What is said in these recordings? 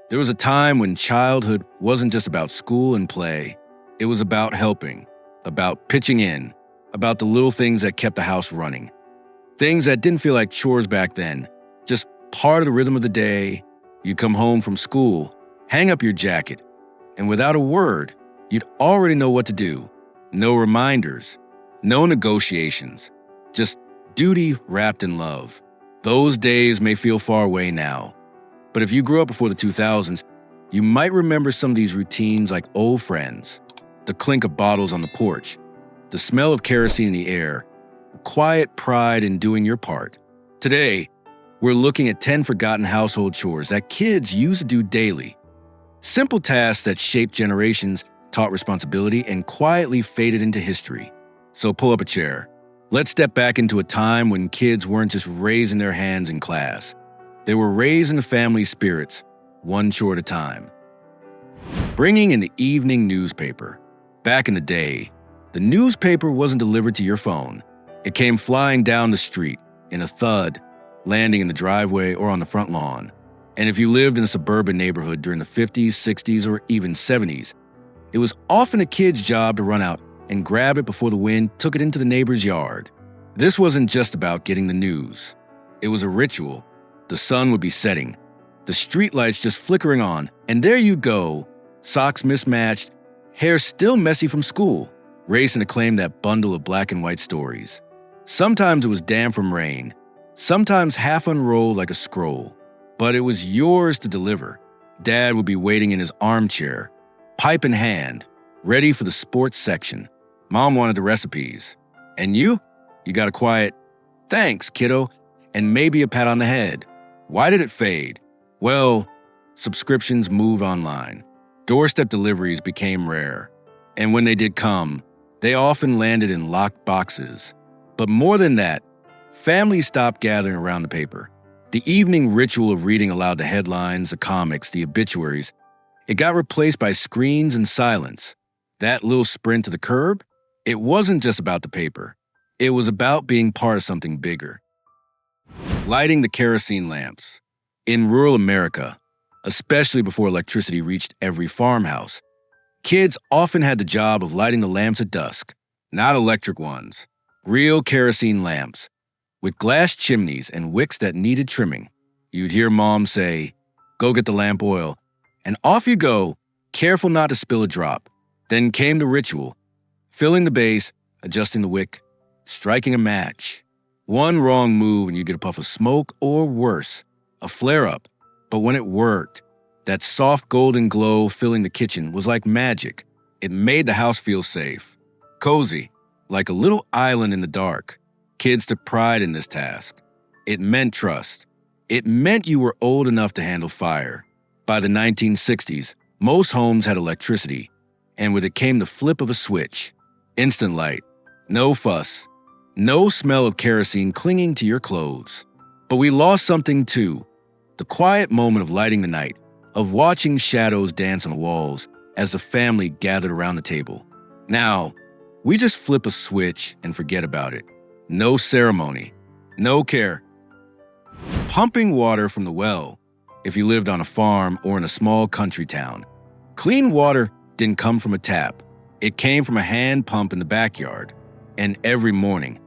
There was a time when childhood wasn't just about school and play. It was about helping, about pitching in, about the little things that kept the house running. Things that didn't feel like chores back then, just part of the rhythm of the day. You'd come home from school, hang up your jacket, and without a word, you'd already know what to do. No reminders, no negotiations, just duty wrapped in love. Those days may feel far away now, but if you grew up before the 2000s, you might remember some of these routines like old friends, the clink of bottles on the porch, the smell of kerosene in the air, the quiet pride in doing your part. Today, we're looking at 10 forgotten household chores that kids used to do daily. Simple tasks that shaped generations, taught responsibility, and quietly faded into history. So pull up a chair. Let's step back into a time when kids weren't just raising their hands in class. They were raising the family spirits, one chore at a time. Bringing in the evening newspaper. Back in the day, the newspaper wasn't delivered to your phone. It came flying down the street in a thud, landing in the driveway or on the front lawn. And if you lived in a suburban neighborhood during the 50s, 60s, or even 70s, it was often a kid's job to run out and grab it before the wind took it into the neighbor's yard. This wasn't just about getting the news. It was a ritual. The sun would be setting, the streetlights just flickering on, and there you'd go, socks mismatched, hair still messy from school, racing to claim that bundle of black and white stories. Sometimes it was damp from rain, sometimes half unrolled like a scroll, but it was yours to deliver. Dad would be waiting in his armchair, pipe in hand, ready for the sports section. Mom wanted the recipes. And you got a quiet, "Thanks, kiddo," and maybe a pat on the head. Why did it fade? Well, subscriptions moved online. Doorstep deliveries became rare. And when they did come, they often landed in locked boxes. But more than that, families stopped gathering around the paper. The evening ritual of reading aloud the headlines, the comics, the obituaries, it got replaced by screens and silence. That little sprint to the curb, it wasn't just about the paper. It was about being part of something bigger. Lighting the kerosene lamps. In rural America, especially before electricity reached every farmhouse, kids often had the job of lighting the lamps at dusk, not electric ones, real kerosene lamps, with glass chimneys and wicks that needed trimming. You'd hear Mom say, "Go get the lamp oil," and off you go, careful not to spill a drop. Then came the ritual, filling the base, adjusting the wick, striking a match. One wrong move and you get a puff of smoke, or worse, a flare-up. But when it worked, that soft golden glow filling the kitchen was like magic. It made the house feel safe, cozy, like a little island in the dark. Kids took pride in this task. It meant trust. It meant you were old enough to handle fire. By the 1960s, most homes had electricity, and with it came the flip of a switch. Instant light, no fuss, no smell of kerosene clinging to your clothes. But we lost something too, the quiet moment of lighting the night, of watching shadows dance on the walls as the family gathered around the table. Now, we just flip a switch and forget about it. No ceremony, no care. Pumping water from the well, if you lived on a farm or in a small country town. Clean water didn't come from a tap. It came from a hand pump in the backyard. And every morning,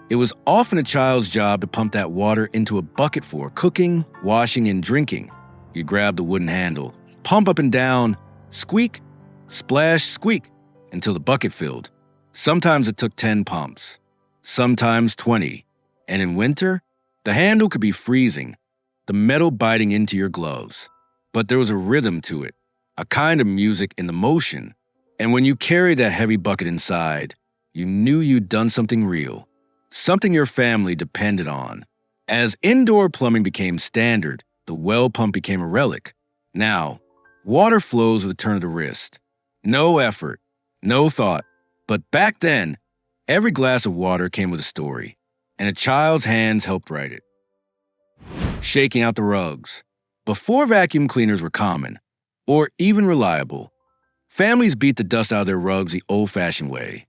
it was often a child's job to pump that water into a bucket for cooking, washing, and drinking. You grab the wooden handle, pump up and down, squeak, splash, squeak, until the bucket filled. Sometimes it took 10 pumps, sometimes 20. And in winter, the handle could be freezing, the metal biting into your gloves. But there was a rhythm to it, a kind of music in the motion. And when you carried that heavy bucket inside, you knew you'd done something real, something your family depended on. As indoor plumbing became standard, the well pump became a relic. Now, water flows with a turn of the wrist. No effort, no thought. But back then, every glass of water came with a story, and a child's hands helped write it. Shaking out the rugs. Before vacuum cleaners were common, or even reliable, families beat the dust out of their rugs the old-fashioned way,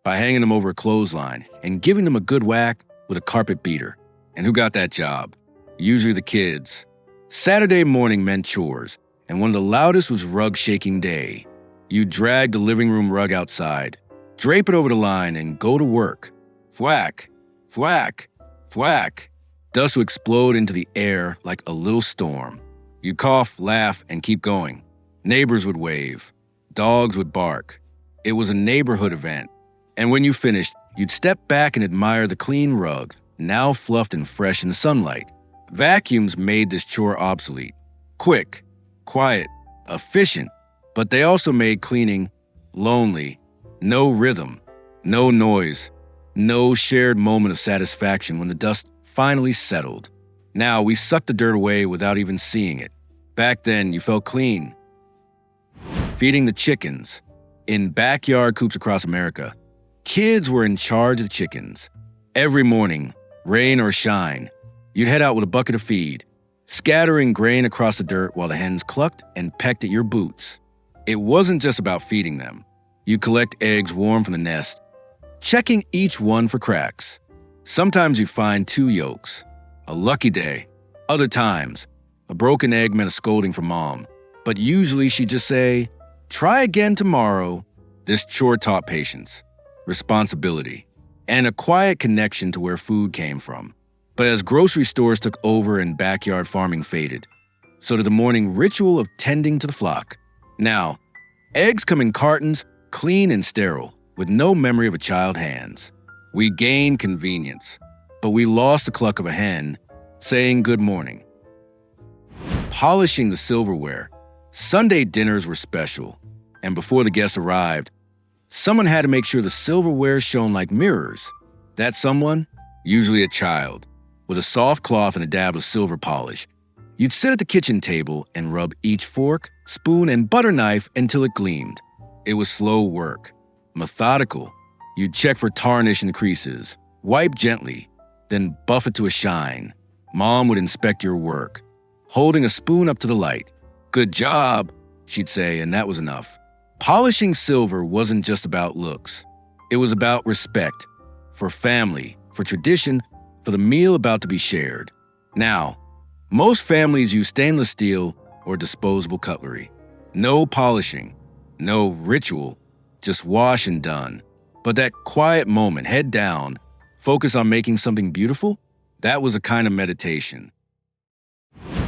by hanging them over a clothesline and giving them a good whack with a carpet beater. And who got that job? Usually the kids. Saturday morning meant chores, and one of the loudest was rug shaking day. You'd drag the living room rug outside, drape it over the line, and go to work. Thwack, thwack, thwack. Dust would explode into the air like a little storm. You'd cough, laugh, and keep going. Neighbors would wave. Dogs would bark. It was a neighborhood event. And when you finished, you'd step back and admire the clean rug, now fluffed and fresh in the sunlight. Vacuums made this chore obsolete. Quick, quiet, efficient, but they also made cleaning lonely. No rhythm, no noise, no shared moment of satisfaction when the dust finally settled. Now we suck the dirt away without even seeing it. Back then, you felt clean. Feeding the chickens. In backyard coops across America, kids were in charge of the chickens. Every morning, rain or shine, you'd head out with a bucket of feed, scattering grain across the dirt while the hens clucked and pecked at your boots. It wasn't just about feeding them. You'd collect eggs warm from the nest, checking each one for cracks. Sometimes you'd find 2 yolks. A lucky day. Other times, a broken egg meant a scolding from mom. But usually she'd just say, "Try again tomorrow." This chore taught patience, responsibility, and a quiet connection to where food came from. But as grocery stores took over and backyard farming faded, so did the morning ritual of tending to the flock. Now, eggs come in cartons, clean and sterile, with no memory of a child's hands. We gained convenience, but we lost the cluck of a hen saying good morning. Polishing the silverware. Sunday dinners were special, and before the guests arrived, someone had to make sure the silverware shone like mirrors. That someone, usually a child, with a soft cloth and a dab of silver polish. You'd sit at the kitchen table and rub each fork, spoon, and butter knife until it gleamed. It was slow work, methodical. You'd check for tarnish and creases, wipe gently, then buff it to a shine. Mom would inspect your work, holding a spoon up to the light. "Good job," she'd say, and that was enough. Polishing silver wasn't just about looks. It was about respect, for family, for tradition, for the meal about to be shared. Now, most families use stainless steel or disposable cutlery. No polishing, no ritual, just wash and done. But that quiet moment, head down, focus on making something beautiful, that was a kind of meditation.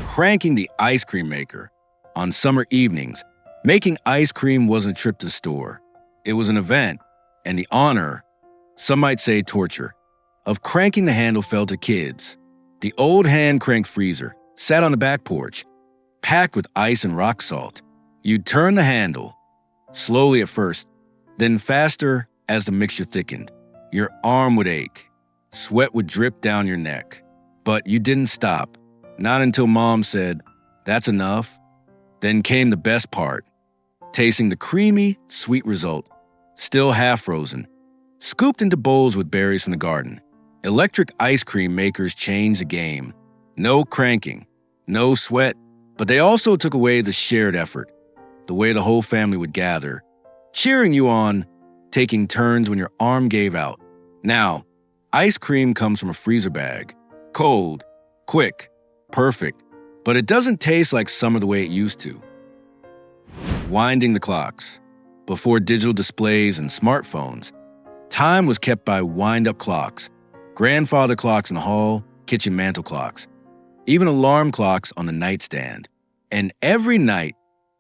Cranking the ice cream maker. On summer evenings, making ice cream wasn't a trip to the store. It was an event, and the honor, some might say torture, of cranking the handle fell to kids. The old hand-crank freezer sat on the back porch, packed with ice and rock salt. You'd turn the handle, slowly at first, then faster as the mixture thickened. Your arm would ache, sweat would drip down your neck. But you didn't stop, not until Mom said, "That's enough." Then came the best part, tasting the creamy, sweet result, still half frozen, scooped into bowls with berries from the garden. Electric ice cream makers changed the game. No cranking, no sweat, but they also took away the shared effort, the way the whole family would gather, cheering you on, taking turns when your arm gave out. Now, ice cream comes from a freezer bag, cold, quick, perfect, but it doesn't taste like summer the way it used to. Winding the clocks. Before digital displays and smartphones, time was kept by wind-up clocks, grandfather clocks in the hall, kitchen mantel clocks, even alarm clocks on the nightstand. And every night,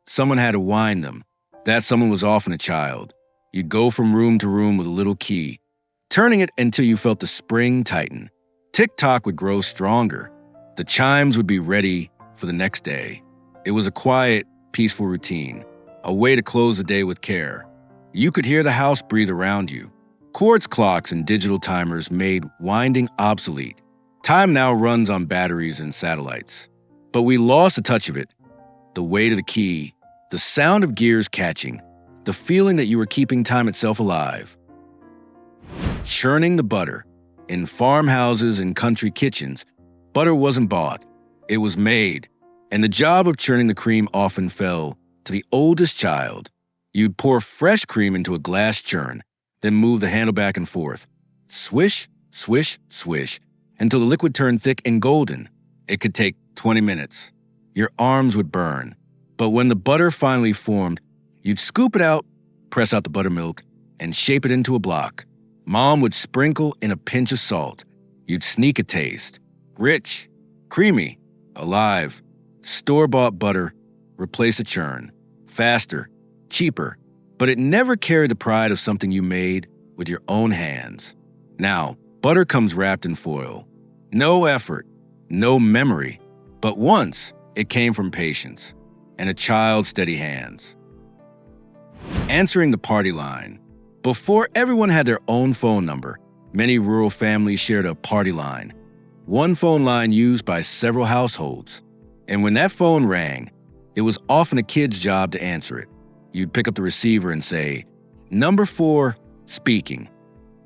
someone had to wind them. That someone was often a child. You'd go from room to room with a little key, turning it until you felt the spring tighten. Tick-tock would grow stronger. The chimes would be ready for the next day. It was a quiet, peaceful routine, a way to close the day with care. You could hear the house breathe around you. Quartz clocks and digital timers made winding obsolete. Time now runs on batteries and satellites. But we lost a touch of it. The weight of the key, the sound of gears catching, the feeling that you were keeping time itself alive. Churning the butter. In farmhouses and country kitchens, butter wasn't bought, it was made, and the job of churning the cream often fell to the oldest child. You'd pour fresh cream into a glass churn, then move the handle back and forth. Swish, swish, swish, until the liquid turned thick and golden. It could take 20 minutes. Your arms would burn. But when the butter finally formed, you'd scoop it out, press out the buttermilk, and shape it into a block. Mom would sprinkle in a pinch of salt. You'd sneak a taste. Rich, creamy, alive. Store-bought butter replaced a churn. Faster, cheaper, but it never carried the pride of something you made with your own hands. Now, butter comes wrapped in foil. No effort, no memory, but once it came from patience and a child's steady hands. Answering the party line. Before everyone had their own phone number, many rural families shared a party line, one phone line used by several households. And when that phone rang, it was often a kid's job to answer it. You'd pick up the receiver and say, "Number 4, speaking,"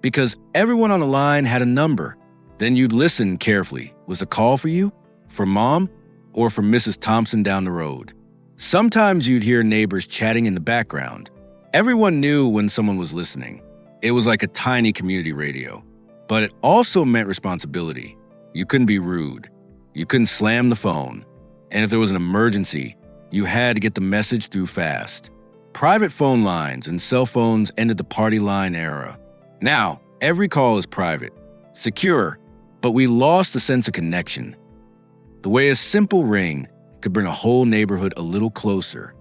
because everyone on the line had a number. Then you'd listen carefully. Was the call for you, for Mom, or for Mrs. Thompson down the road? Sometimes you'd hear neighbors chatting in the background. Everyone knew when someone was listening. It was like a tiny community radio. But it also meant responsibility. You couldn't be rude. You couldn't slam the phone. And if there was an emergency, you had to get the message through fast. Private phone lines and cell phones ended the party line era. Now, every call is private, secure, but we lost the sense of connection. The way a simple ring could bring a whole neighborhood a little closer.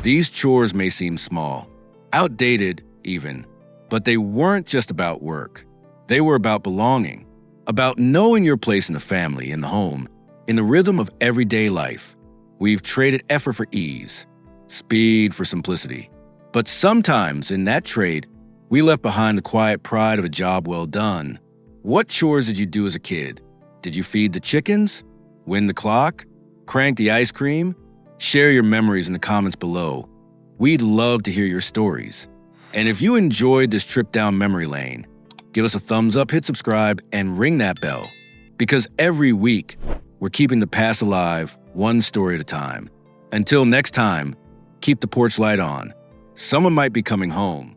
These chores may seem small, outdated even, but they weren't just about work. They were about belonging, about knowing your place in the family, in the home, in the rhythm of everyday life. We've traded effort for ease, speed for simplicity. But sometimes in that trade, we left behind the quiet pride of a job well done. What chores did you do as a kid? Did you feed the chickens? Win the clock? Crank the ice cream? Share your memories in the comments below. We'd love to hear your stories. And if you enjoyed this trip down memory lane, give us a thumbs up, hit subscribe, and ring that bell. Because every week, we're keeping the past alive, one story at a time. Until next time, keep the porch light on. Someone might be coming home.